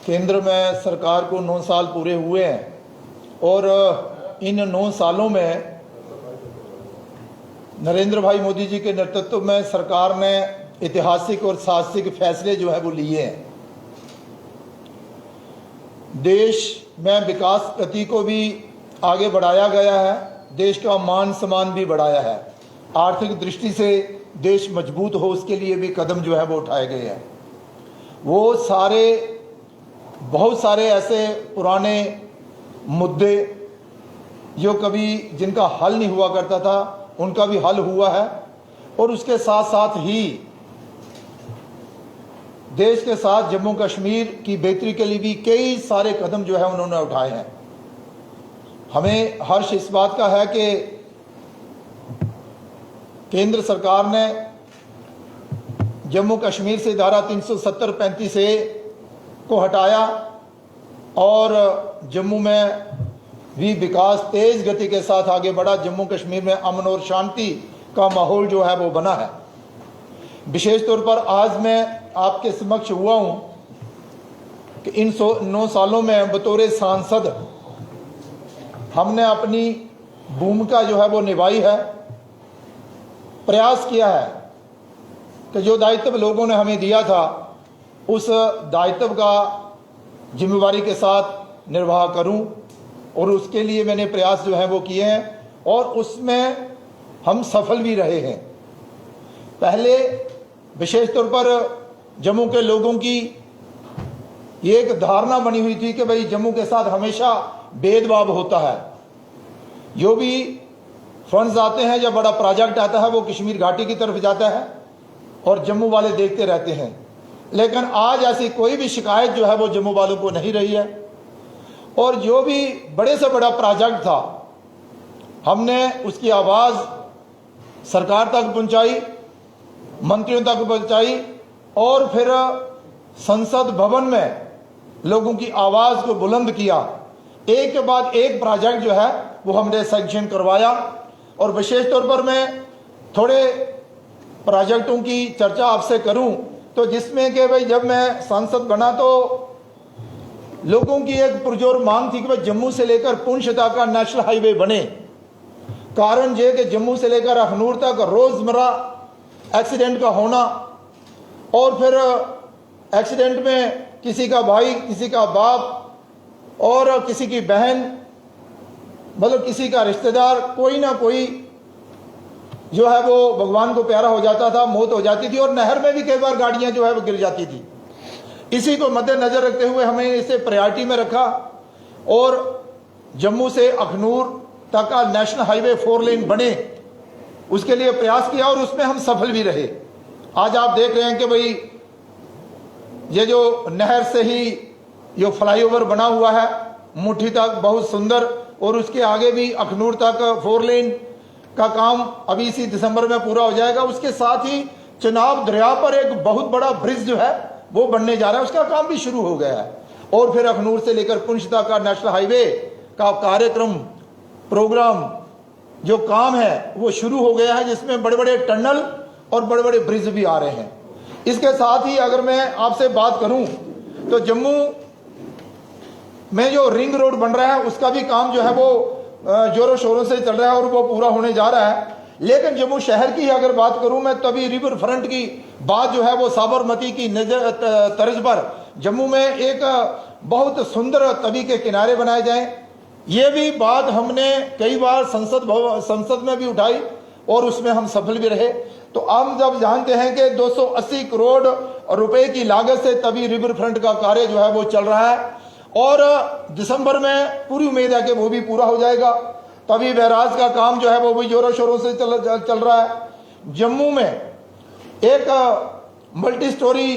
केंद्र में सरकार को 9 साल पूरे हुए हैं और इन 9 सालों में नरेंद्र भाई मोदी जी के नेतृत्व में सरकार ने ऐतिहासिक और साहसिक फैसले जो है वो लिए हैं। देश में विकास गति को भी आगे बढ़ाया गया है, देश का मान सम्मान भी बढ़ाया है। आर्थिक दृष्टि से देश मजबूत हो उसके लिए भी कदम जो है वो उठाए गए हैं। वो बहुत सारे ऐसे पुराने मुद्दे जो कभी जिनका हल नहीं हुआ करता था उनका भी हल हुआ है और उसके साथ साथ ही देश के साथ जम्मू कश्मीर की बेहतरी के लिए भी कई सारे कदम जो है उन्होंने उठाए हैं। हमें हर्ष इस बात का है कि केंद्र सरकार ने जम्मू कश्मीर से धारा 370-35A को हटाया और जम्मू में भी विकास तेज गति के साथ आगे बढ़ा। जम्मू कश्मीर में अमन और शांति का माहौल जो है वो बना है। विशेष तौर पर आज मैं आपके समक्ष हुआ हूं कि इन 9 सालों में बतौर सांसद हमने अपनी भूमिका जो है वो निभाई है। प्रयास किया है कि जो दायित्व लोगों ने हमें दिया था उस दायित्व का जिम्मेवारी के साथ निर्वाह करूं और उसके लिए मैंने प्रयास जो है वो किए हैं और उसमें हम सफल भी रहे हैं। पहले विशेष तौर पर जम्मू के लोगों की ये एक धारणा बनी हुई थी कि भाई जम्मू के साथ हमेशा भेदभाव होता है। जो भी फंड्स आते हैं या बड़ा प्रोजेक्ट आता है वो कश्मीर घाटी की तरफ जाता है और जम्मू वाले देखते रहते हैं। लेकिन आज ऐसी कोई भी शिकायत जो है वो जम्मू वालों को नहीं रही है और जो भी बड़े से बड़ा प्रोजेक्ट था हमने उसकी आवाज़ सरकार तक पहुंचाई, मंत्रियों तक पहुंचाई और फिर संसद भवन में लोगों की आवाज़ को बुलंद किया। एक के बाद एक प्रोजेक्ट जो है वो हमने सैंक्शन करवाया और विशेष तौर पर मैं थोड़े प्रोजेक्टों की चर्चा आपसे करूं तो जिसमें कि भाई जब मैं सांसद बना तो लोगों की एक पुरजोर मांग थी कि भाई जम्मू से लेकर पुंछ तक का नेशनल हाईवे बने। कारण ये कि जम्मू से लेकर अखनूर तक रोजमर्रा एक्सीडेंट का होना और फिर एक्सीडेंट में किसी का भाई, किसी का बाप और किसी की बहन, मतलब किसी का रिश्तेदार, कोई ना कोई जो है वो भगवान को प्यारा हो जाता था, मौत हो जाती थी और नहर में भी कई बार गाड़ियां जो है वो गिर जाती थी। इसी को मद्देनजर रखते हुए हमें इसे प्रायोरिटी में रखा और जम्मू से अखनूर तक का नेशनल हाईवे 4 लेन बने उसके लिए प्रयास किया और उसमें हम सफल भी रहे। आज आप देख रहे हैं कि भाई ये जो नहर से ही जो फ्लाईओवर बना हुआ है मुट्ठी तक बहुत सुंदर और उसके आगे भी अखनूर तक 4 लेन का काम अभी इसी दिसंबर में पूरा हो जाएगा। उसके साथ ही चनाब दरिया पर एक बहुत बड़ा ब्रिज जो है वो बनने जा रहा है, उसका काम भी शुरू हो गया है। और फिर अखनूर से लेकर पुंछ तक का नेशनल हाईवे का कार्यक्रम प्रोग्राम जो काम है वो शुरू हो गया है जिसमें बड़े बड़े टनल और बड़े बड़े ब्रिज भी आ रहे हैं। इसके साथ ही अगर मैं आपसे बात करूं तो जम्मू में जो रिंग रोड बन रहा है उसका भी काम जो है वो जोरों शोरों से चल रहा है और वो पूरा होने जा रहा है। लेकिन जम्मू शहर की अगर बात करूं मैं तभी रिवर फ्रंट की बात जो है वो साबरमती की तर्ज पर जम्मू में एक बहुत सुंदर तवी के किनारे बनाए जाएं, ये भी बात हमने कई बार संसद में भी उठाई और उसमें हम सफल भी रहे। तो हम जब जानते हैं कि 280 करोड़ रुपए की लागत से तभी रिवर फ्रंट का कार्य जो है वो चल रहा है और दिसंबर में पूरी उम्मीद है कि वो भी पूरा हो जाएगा। तभी बैराज का काम जो है वो भी जोरों शोरों से चल रहा है। जम्मू में एक मल्टी स्टोरी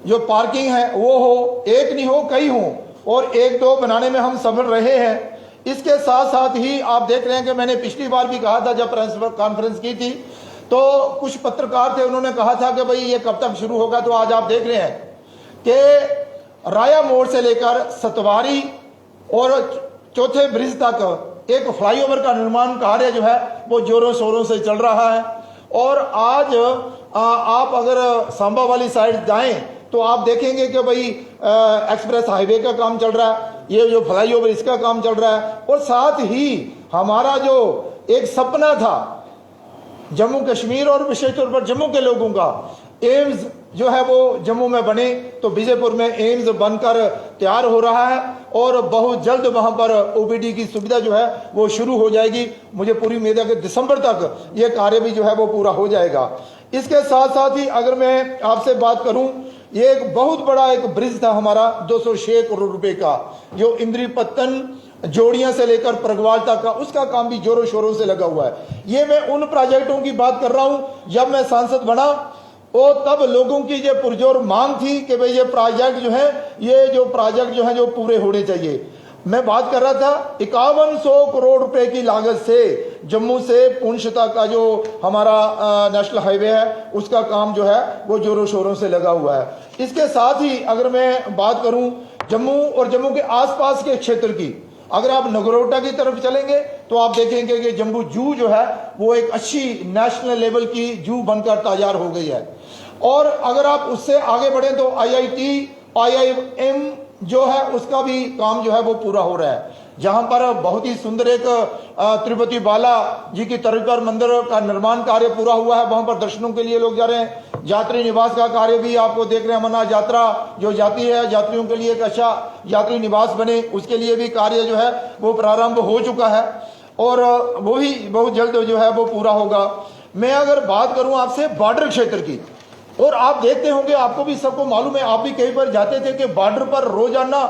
जो पार्किंग है वो हो, एक नहीं हो कई हो और 1-2 बनाने में हम सफल रहे हैं। इसके साथ साथ ही आप देख रहे हैं कि मैंने पिछली बार भी कहा था जब प्रेस कॉन्फ्रेंस की थी तो कुछ पत्रकार थे, उन्होंने कहा था कि भाई ये कब तक शुरू होगा। तो आज आप देख रहे हैं कि राया मोड़ से लेकर सतवारी और चौथे ब्रिज तक एक फ्लाईओवर का निर्माण कार्य जो है वो जोरों शोरों से चल रहा है। और आज आप अगर सांबा वाली साइड जाएं तो तो आप देखेंगे कि भाई एक्सप्रेस हाईवे का काम चल रहा है, ये जो फ्लाईओवर इसका काम चल रहा है, और साथ ही हमारा जो एक सपना था जम्मू कश्मीर और विशेष तौर पर जम्मू के लोगों का, एम्स जो है वो जम्मू में बने, तो विजयपुर में एम्स बनकर तैयार हो रहा है और बहुत जल्द वहां पर ओपीडी की सुविधा जो है वो शुरू हो जाएगी। मुझे पूरी उम्मीद है कि दिसंबर तक ये कार्य भी जो है वो पूरा हो जाएगा। इसके साथ साथ ही अगर मैं आपसे बात करूं, ये एक बहुत बड़ा एक ब्रिज था हमारा 206 करोड़ रुपए का, जो इंद्री पत्तन जोड़ियां से लेकर परगवाल तक का, उसका काम भी जोरों शोरों से लगा हुआ है। ये मैं उन प्रोजेक्टों की बात कर रहा हूं, जब मैं सांसद बना और तब लोगों की ये पुरजोर मांग थी कि भाई ये प्रोजेक्ट जो है जो पूरे होने चाहिए। मैं बात कर रहा था 5100 करोड़ रुपए की लागत से जम्मू से पुंछ तक का जो हमारा नेशनल हाईवे है, उसका काम जो है वो जोरों शोरों से लगा हुआ है। इसके साथ ही अगर मैं बात करूं जम्मू और जम्मू के आसपास के क्षेत्र की, अगर आप नगरोटा की तरफ चलेंगे तो आप देखेंगे कि जम्बू जू जो है वो एक अच्छी नेशनल लेवल की जू बनकर तैयार हो गई है। और अगर आप उससे आगे बढ़े तो IIM जो है उसका भी काम जो है वो पूरा हो रहा है, जहां पर बहुत ही सुंदर एक तिरुपति बाला जी की तर्ज पर मंदिर का निर्माण कार्य पूरा हुआ है, वहां पर दर्शनों के लिए लोग जा रहे हैं। यात्री निवास का कार्य भी आपको देख रहे हैं, अमरनाथ यात्रा जो जाती है, यात्रियों के लिए एक अच्छा यात्री निवास बने, उसके लिए भी कार्य जो है वो प्रारंभ हो चुका है और वो भी बहुत जल्द जो है वो पूरा होगा। मैं अगर बात करूं आपसे बॉर्डर क्षेत्र की, और आप देखते होंगे, आपको भी सबको मालूम है, आप भी कई बार जाते थे कि बॉर्डर पर रोजाना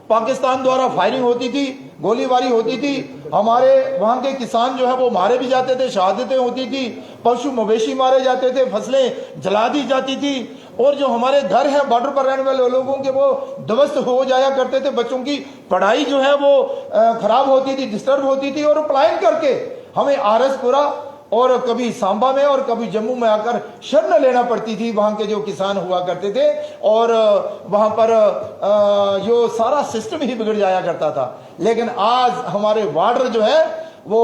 पाकिस्तान द्वारा फायरिंग होती थी, गोलीबारी होती थी, हमारे वहां के किसान जो है वो मारे भी जाते थे, शहादतें होती थी, पशु मवेशी मारे जाते थे, फसलें जला दी जाती थी, और जो हमारे घर हैं बॉर्डर पर रहने वाले लोगों के वो ध्वस्त हो जाया करते थे, बच्चों की पढ़ाई जो है वो खराब होती थी, डिस्टर्ब होती थी, और पलायन करके हमें आरएसपुरा और कभी सांबा में और कभी जम्मू में आकर शरण लेना पड़ती थी वहां के जो किसान हुआ करते थे, और वहां पर जो सारा सिस्टम ही बिगड़ जाया करता था। लेकिन आज हमारे बॉर्डर जो है वो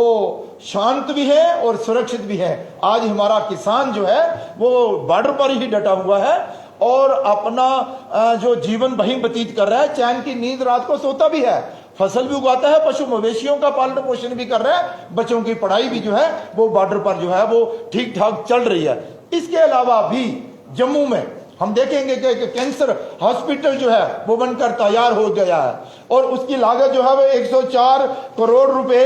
शांत भी है और सुरक्षित भी है। आज हमारा किसान जो है वो बॉर्डर पर ही डटा हुआ है और अपना जो जीवन वहीं व्यतीत कर रहा है, चैन की नींद रात को सोता भी है, फसल भी उगाता है, पशु मवेशियों का पालन पोषण भी कर रहा है, बच्चों की पढ़ाई भी जो है वो बॉर्डर पर जो है वो ठीक ठाक चल रही है। इसके अलावा भी जम्मू में हम देखेंगे कि कैंसर हॉस्पिटल जो है वो बनकर तैयार हो गया है और उसकी लागत जो है वो 104 करोड़ रुपए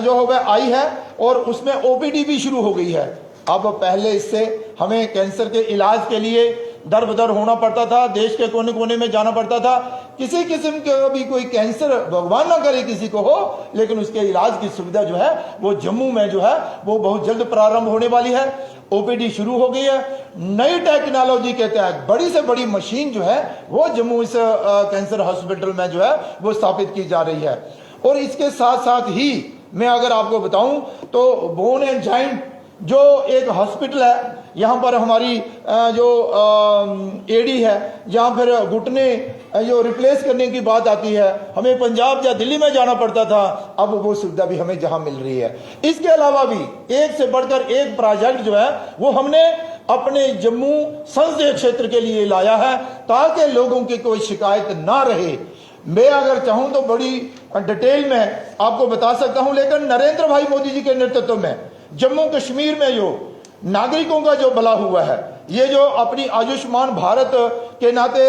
जो है वह आई है और उसमें ओपीडी भी शुरू हो गई है। अब पहले इससे हमें कैंसर के इलाज के लिए दर बदर होना पड़ता था, देश के कोने कोने में जाना पड़ता था, किसी किस्म का भी कोई कैंसर भगवान ना करे किसी को हो, लेकिन उसके इलाज की सुविधा जो है वो जम्मू में जो है वो बहुत जल्द प्रारंभ होने वाली है। ओपीडी शुरू हो गई है, नई टेक्नोलॉजी के तहत बड़ी से बड़ी मशीन जो है वो जम्मू इस कैंसर हॉस्पिटल में जो है वो स्थापित की जा रही है। और इसके साथ साथ ही मैं अगर आपको बताऊं तो बोन एंड जॉइंट जो एक हॉस्पिटल है, यहाँ पर हमारी जो एडी है, जहाँ फिर घुटने जो रिप्लेस करने की बात आती है, हमें पंजाब या दिल्ली में जाना पड़ता था, अब वो सुविधा भी हमें जहाँ मिल रही है। इसके अलावा भी एक से बढ़कर एक प्रोजेक्ट जो है वो हमने अपने जम्मू संसदीय क्षेत्र के लिए लाया है ताकि लोगों की कोई शिकायत ना रहे। मैं अगर चाहूं तो बड़ी डिटेल में आपको बता सकता हूं, लेकिन नरेंद्र भाई मोदी जी के नेतृत्व में जम्मू कश्मीर में जो नागरिकों का जो भला हुआ है, ये जो अपनी आयुष्मान भारत के नाते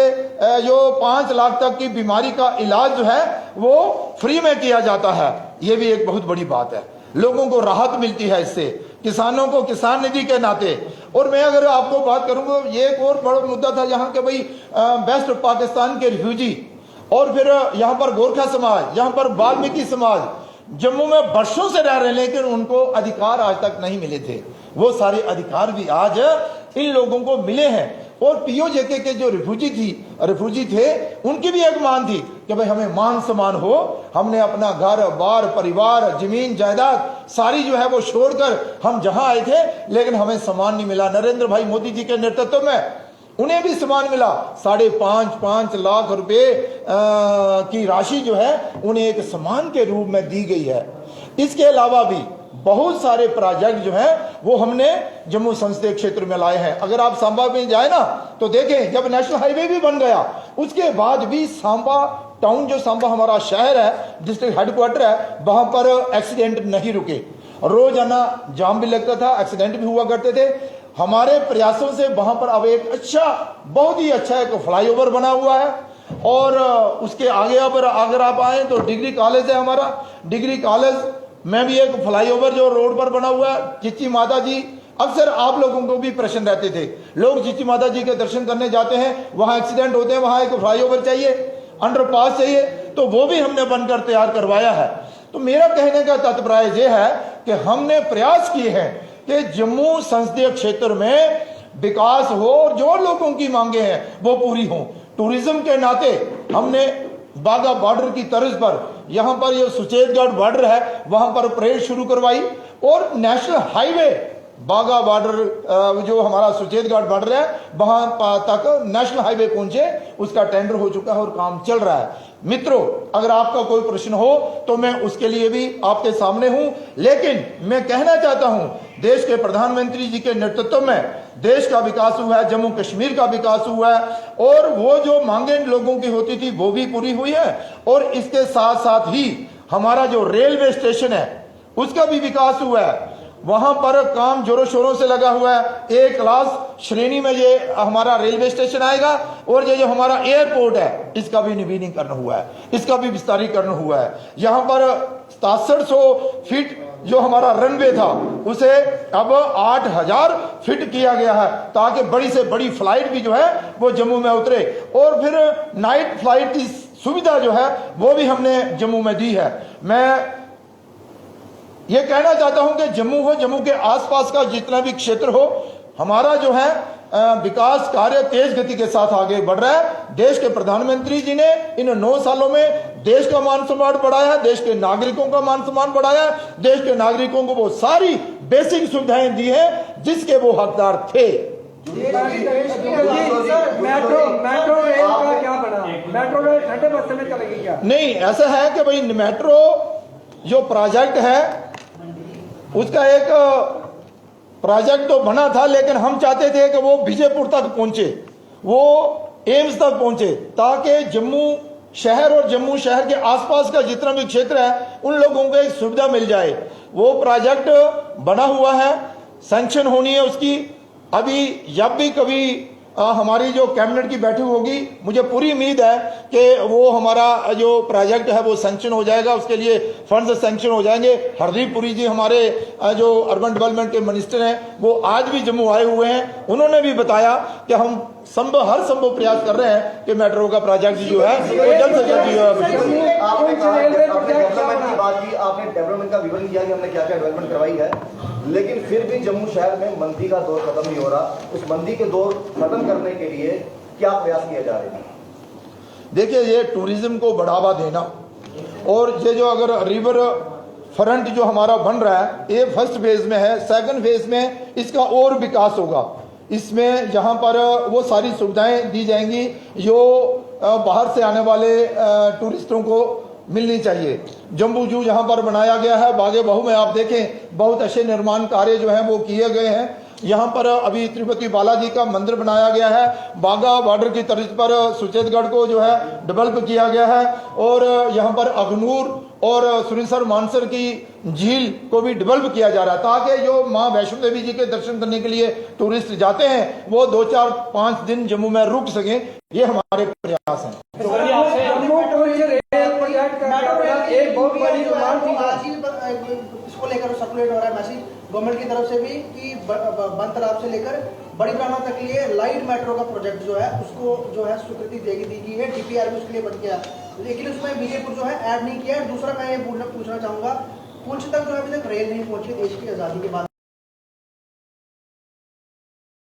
जो 5 लाख तक की बीमारी का इलाज जो है वो फ्री में किया जाता है, ये भी एक बहुत बड़ी बात है। लोगों को राहत मिलती है इससे, किसानों को किसान निधि के नाते। और मैं अगर आपको बात करूंगा, ये एक और बड़ा मुद्दा था यहाँ के भाई वेस्ट पाकिस्तान के रिफ्यूजी और फिर यहाँ पर गोरखा समाज, यहाँ पर वाल्मीकि समाज जम्मू में वर्षों से रह रहे हैं, लेकिन उनको अधिकार आज तक नहीं मिले थे। वो सारे अधिकार भी आज इन लोगों को मिले हैं। और पीओजेके के जो रिफ्यूजी थे, उनकी भी एक मांग थी कि भाई हमें मान सम्मान हो, हमने अपना घर बार परिवार जमीन जायदाद सारी जो है वो छोड़कर हम जहां आए थे, लेकिन हमें सम्मान नहीं मिला। नरेंद्र भाई मोदी जी के नेतृत्व में उन्हें भी सम्मान मिला। 5.5 लाख रुपए की राशि जो है उन्हें एक सम्मान के रूप में दी गई है। इसके अलावा भी बहुत सारे प्रोजेक्ट जो हैं वो हमने जम्मू संसदीय क्षेत्र में लाए हैं। अगर आप सांबा में जाए ना तो देखें, जब नेशनल हाईवे भी बन गया उसके बाद भी सांबा टाउन, जो सांबा हमारा शहर है, डिस्ट्रिक्ट हेडक्वार्टर है, वहां पर एक्सीडेंट नहीं रुके। रोजाना जाम भी लगता था, एक्सीडेंट भी हुआ करते थे। हमारे प्रयासों से वहां पर अब एक अच्छा, बहुत ही अच्छा एक फ्लाईओवर बना हुआ है। और उसके आगे अगर आप आए तो डिग्री कॉलेज है हमारा, डिग्री कॉलेज में भी एक फ्लाईओवर जो रोड पर बना हुआ है। चिच्ची माता जी, अक्सर आप लोगों को भी प्रश्न रहते थे, लोग चिच्ची माता जी के दर्शन करने जाते हैं, वहां एक्सीडेंट होते हैं, वहां एक फ्लाईओवर चाहिए, अंडरपास चाहिए, तो वो भी हमने बनकर तैयार करवाया है। तो मेरा कहने का तात्पर्य यह है कि हमने प्रयास किए हैं कि जम्मू संसदीय क्षेत्र में विकास हो और जो लोगों की मांगे हैं वो पूरी हो। टूरिज्म के नाते हमने बागा बॉर्डर की तर्ज पर, यहां पर ये सुचेतगढ़ बॉर्डर है, वहां पर परेड शुरू करवाई और नेशनल हाईवे बागा बॉर्डर जो हमारा सुचेतगढ़ बॉर्डर है वहां तक नेशनल हाईवे पहुंचे, उसका टेंडर हो चुका है और काम चल रहा है। मित्रों, अगर आपका कोई प्रश्न हो तो मैं उसके लिए भी आपके सामने हूं, लेकिन मैं कहना चाहता हूं, देश के प्रधानमंत्री जी के नेतृत्व में देश का विकास हुआ है, जम्मू कश्मीर का विकास हुआ है और वो जो मांगे लोगों की होती थी वो भी पूरी हुई है। और इसके साथ साथ ही हमारा जो रेलवे स्टेशन है उसका भी विकास हुआ है, वहां पर काम जोरों शोरों से लगा हुआ है। ए क्लास श्रेणी में ये हमारा रेलवे स्टेशन आएगा और ये जो हमारा एयरपोर्ट है इसका भी नवीनीकरण हुआ है, इसका भी विस्तारीकरण हुआ है। यहां पर 6700 फीट जो हमारा रनवे था उसे अब 8000 फीट किया गया है, ताकि बड़ी से बड़ी फ्लाइट भी जो है वो जम्मू में उतरे। और फिर नाइट फ्लाइट की सुविधा जो है वो भी हमने जम्मू में दी है। मैं ये कहना चाहता हूं कि जम्मू हो, जम्मू के आसपास का जितना भी क्षेत्र हो, हमारा जो है विकास कार्य तेज गति के साथ आगे बढ़ रहा है। देश के प्रधानमंत्री जी ने इन 9 सालों में देश का मान सम्मान बढ़ाया है, देश के नागरिकों का मान सम्मान बढ़ाया है, देश के नागरिकों को वो सारी बेसिक सुविधाएं दी हैं जिसके वो हकदार थे। मेट्रो रेल का क्या बना? मेट्रो रेल ठंडे बस्ते में चलेगी क्या? नहीं, ऐसा है कि भाई मेट्रो जो प्रोजेक्ट है उसका एक प्रोजेक्ट तो बना था, लेकिन हम चाहते थे कि वो विजयपुर तक पहुंचे, वो एम्स तक पहुंचे, ताकि जम्मू शहर और जम्मू शहर के आसपास का जितना भी क्षेत्र है उन लोगों को एक सुविधा मिल जाए। वो प्रोजेक्ट बना हुआ है, सैंक्शन होनी है उसकी। अभी जब भी कभी हमारी जो कैबिनेट की बैठक होगी, मुझे पूरी उम्मीद है कि वो हमारा जो प्रोजेक्ट है वो सैंक्शन हो जाएगा, उसके लिए फंड्स सैंक्शन हो जाएंगे। हरदीप पुरी जी हमारे जो अर्बन डेवलपमेंट के मिनिस्टर हैं वो आज भी जम्मू आए हुए हैं, उन्होंने भी बताया कि हम हर संभव प्रयास कर रहे हैं कि मेट्रो का प्रोजेक्ट जो है वो जल्द से जल्द। आपने डेवलपमेंट का विवरण किया कि हमने क्या क्या डेवलपमेंट करवाई है, लेकिन फिर भी जम्मू शहर में मंदी का दौर खत्म नहीं हो रहा। उस मंदी के दौर खत्म करने के लिए क्या प्रयास किए जा रहे हैं? देखिए, ये टूरिज्म को बढ़ावा देना और ये जो अगर रिवर फ्रंट जो हमारा बन रहा है ये फर्स्ट फेज में है, सेकंड फेज में इसका और विकास होगा। इसमें यहाँ पर वो सारी सुविधाएं दी जाएंगी जो बाहर से आने वाले टूरिस्टों को मिलनी चाहिए। जम्बू जू यहाँ पर बनाया गया है, बागे बहू में आप देखें बहुत अच्छे निर्माण कार्य जो हैं वो किए गए हैं। यहाँ पर अभी तिरुपति बालाजी का मंदिर बनाया गया है, बागा बॉर्डर की तर्ज पर सुचेतगढ़ को जो है डेवलप किया गया है और यहाँ पर अखनूर और सुरिंसर मानसर की झील को भी डेवलप किया जा रहा है, ताकि जो माँ वैष्णो देवी जी के दर्शन करने के लिए टूरिस्ट जाते हैं वो 2-4-5 दिन जम्मू में रुक सकें। ये हमारे प्रयास हैं। एक बहुत बड़ी इसको लेकर सर्कुलेट हो रहा है मैसेज गवर्नमेंट की तरफ से भी कि बंद तालाब से लेकर बड़ी ब्राह्मण तक के लिए लाइट मेट्रो का प्रोजेक्ट जो है उसको जो है स्वीकृति दी गई है, डीपीआर भी उसके लिए बन गया, लेकिन उसमें विजयपुर जो है ऐड नहीं किया है। दूसरा मैं ये पूछना चाहूंगा, पुंछ तक जो अभी तक रेल नहीं पहुंची देश की आजादी के बाद।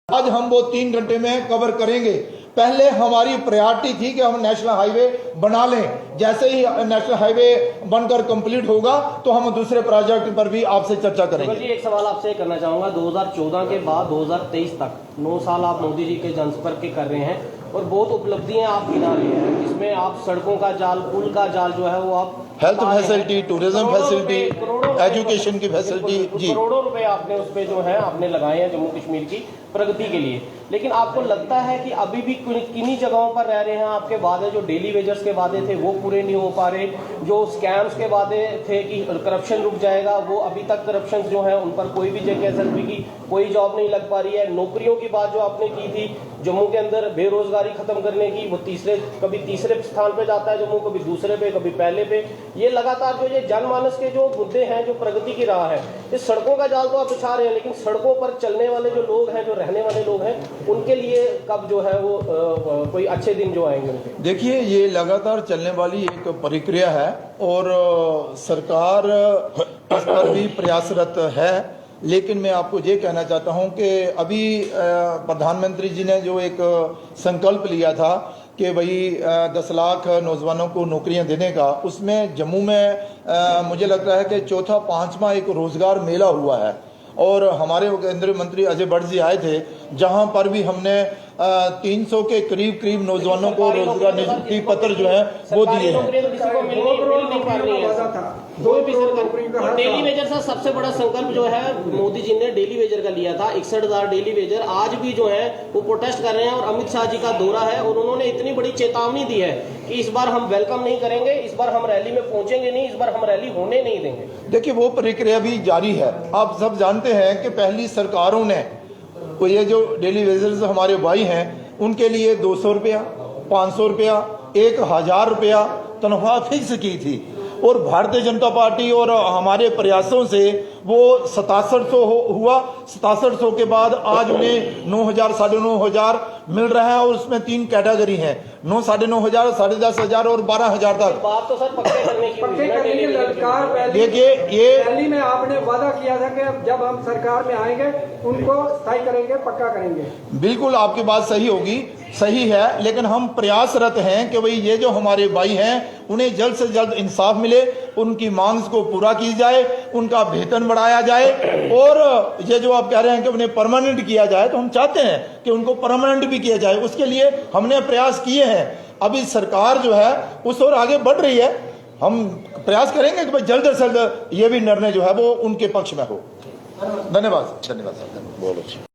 आज हम वो 3 घंटे में कवर करेंगे। पहले हमारी प्रायोरिटी थी कि हम नेशनल हाईवे बना लें, जैसे ही नेशनल हाईवे बनकर कंप्लीट होगा तो हम दूसरे प्रोजेक्ट पर भी आपसे चर्चा करेंगे। जी, एक सवाल आपसे करना चाहूंगा, 2014 के बाद 2023 तक 9 साल आप मोदी जी के जनसंपर्क के कर रहे हैं और बहुत उपलब्धियां आप गिना रहे हैं, जिसमें आप सड़कों का जाल, पुल का जाल जो है वो आप health facility, tourism facility, education की फैसिलिटी। जी, करोड़ों रुपए आपने उस पे जो है आपने लगाए हैं जम्मू कश्मीर की प्रगति के लिए, लेकिन आपको लगता है कि अभी भी किन्हीं जगहों पर रह रहे हैं आपके वादे, जो डेली वेजर्स के वादे थे वो पूरे नहीं हो पा रहे, जो स्कैम्स के वादे थे कि करप्शन रुक जाएगा, वो अभी तक करप्शन जो है उन पर कोई भी JKSLV की कोई जॉब नहीं लग पा रही है। नौकरियों की बात जो आपने की थी जम्मू के अंदर बेरोजगारी खत्म करने की, वो कभी तीसरे स्थान पे जाता है जम्मू, कभी दूसरे पे, कभी पहले पे। ये लगातार जो ये जनमानस के जो मुद्दे हैं, जो प्रगति की राह है, इस सड़कों का जाल तो आप बिछा रहे हैं, लेकिन सड़कों पर चलने वाले जो लोग हैं, जो रहने वाले लोग हैं, उनके लिए कब जो है वो कोई अच्छे दिन जो आएंगे उनके? देखिए, ये लगातार चलने वाली एक प्रक्रिया है और सरकार इस पर भी प्रयासरत है। लेकिन मैं आपको ये कहना चाहता हूं कि अभी प्रधानमंत्री जी ने जो एक संकल्प लिया था कि भाई 10 लाख नौजवानों को नौकरियां देने का, उसमें जम्मू में मुझे लगता है कि चौथा 5वां एक रोजगार मेला हुआ है और हमारे केंद्रीय मंत्री अजय भट्ट जी आए थे, जहां पर भी हमने 300 के करीब नौजवानों को रोजगार नियुक्ति पत्र जो है वो दिए हैं। डेली वेजर का सबसे बड़ा संकल्प जो है मोदी जी ने डेली वेजर का लिया था, 61,000 डेली वेजर। आज भी जो है वो प्रोटेस्ट कर रहे हैं और अमित शाह जी का दौरा है और उन्होंने इतनी बड़ी चेतावनी दी है कि इस बार हम वेलकम नहीं करेंगे, इस बार हम रैली में पहुंचेंगे नहीं, इस बार हम रैली होने नहीं देंगे। देखिए, वो प्रक्रिया भी जारी है। आप सब जानते हैं कि पहली सरकारों ने तो ये जो डेली वेजर्स हमारे भाई हैं उनके लिए 200 रुपया, 500 रुपया, 1000 रुपया तनख्वाह फिक्स की थी और भारतीय जनता पार्टी और हमारे प्रयासों से वो 6700 हुआ। 6700 के बाद आज उन्हें 9000, 9500 मिल रहा है और उसमें 3 कैटेगरी हैं, 9, 9500, 10,500 और 12,000 तक। बात तो सर पक्के करने की पक्के करने की ललकार। देखिए, ये रैली में आपने वादा किया था कि जब हम सरकार में आएंगे उनको स्थायी करेंगे, पक्का करेंगे। बिल्कुल आपकी बात सही होगी, सही है, लेकिन हम प्रयासरत हैं कि भाई ये जो हमारे भाई हैं उन्हें जल्द से जल्द इंसाफ मिले, उनकी मांग को पूरा की जाए, उनका वेतन बढ़ाया जाए और ये जो आप कह रहे हैं कि उन्हें परमानेंट किया जाए, तो हम चाहते हैं कि उनको परमानेंट भी किया जाए। उसके लिए हमने प्रयास किए हैं। अभी सरकार जो है उस ओर आगे बढ़ रही है। हम प्रयास करेंगे कि भाई जल्द से जल्द ये भी निर्णय जो है वो उनके पक्ष में हो। धन्यवाद। धन्यवाद सर।